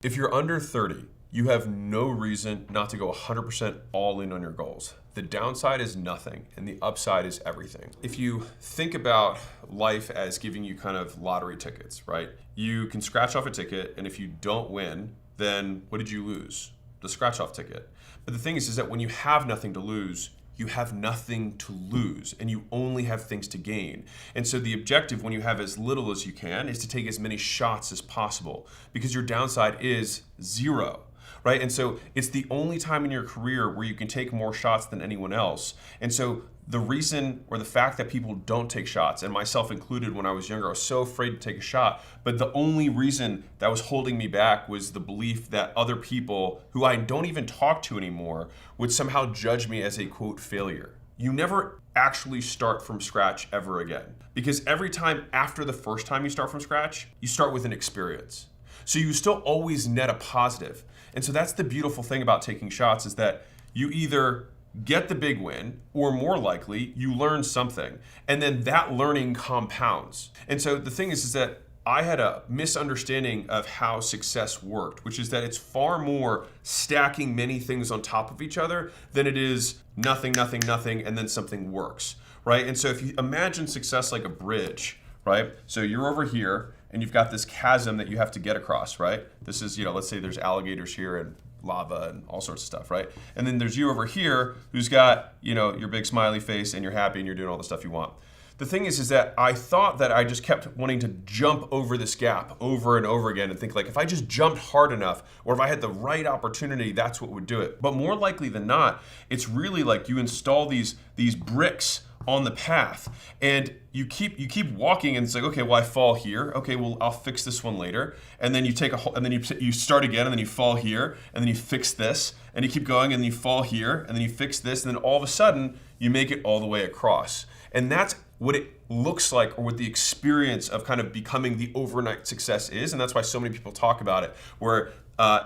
If you're under 30, you have no reason not to go 100% all in on your goals. The downside is nothing, and the upside is everything. If you think about life as giving you kind of lottery tickets, right? You can scratch off a ticket, and if you don't win, then what did you lose? The scratch off ticket. But the thing is that when you have nothing to lose, you have nothing to lose and you only have things to gain. And so the objective when you have as little as you can is to take as many shots as possible because your downside is zero, right? And so it's the only time in your career where you can take more shots than anyone else. And so the reason or the fact that people don't take shots, and myself included when I was younger, I was so afraid to take a shot, but the only reason that was holding me back was the belief that other people who I don't even talk to anymore would somehow judge me as a quote failure. You never actually start from scratch ever again, because every time after the first time you start from scratch, you start with an experience. So you still always net a positive. And so that's the beautiful thing about taking shots is that you either get the big win, or more likely, you learn something. And then that learning compounds. And so the thing is that I had a misunderstanding of how success worked, which is that it's far more stacking many things on top of each other than it is nothing, nothing, nothing, and then something works, right? And so if you imagine success like a bridge, right? So you're over here, and you've got this chasm that you have to get across, right? This is, let's say there's alligators here and lava and all sorts of stuff, right? And then there's you over here who's got, your big smiley face and you're happy and you're doing all the stuff you want. The thing is that I thought that I just kept wanting to jump over this gap over and over again and think like, if I just jumped hard enough or if I had the right opportunity, that's what would do it. But more likely than not, it's really like you install these bricks on the path and you keep walking and it's like, okay, well I fall here. Okay, well I'll fix this one later. And then you take and then you start again and then you fall here and then you fix this and you keep going and then you fall here and then you fix this and then all of a sudden you make it all the way across. And that's what it looks like or what the experience of kind of becoming the overnight success is. And that's why so many people talk about it, where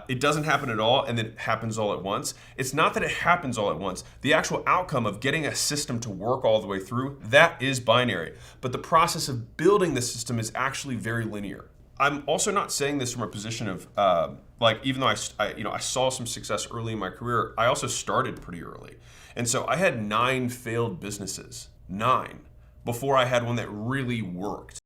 it doesn't happen at all and then it happens all at once. It's not that it happens all at once. The actual outcome of getting a system to work all the way through, that is binary. But the process of building the system is actually very linear. I'm also not saying this from a position of even though I saw some success early in my career, I also started pretty early. And so I had 9 failed businesses, 9, before I had one that really worked.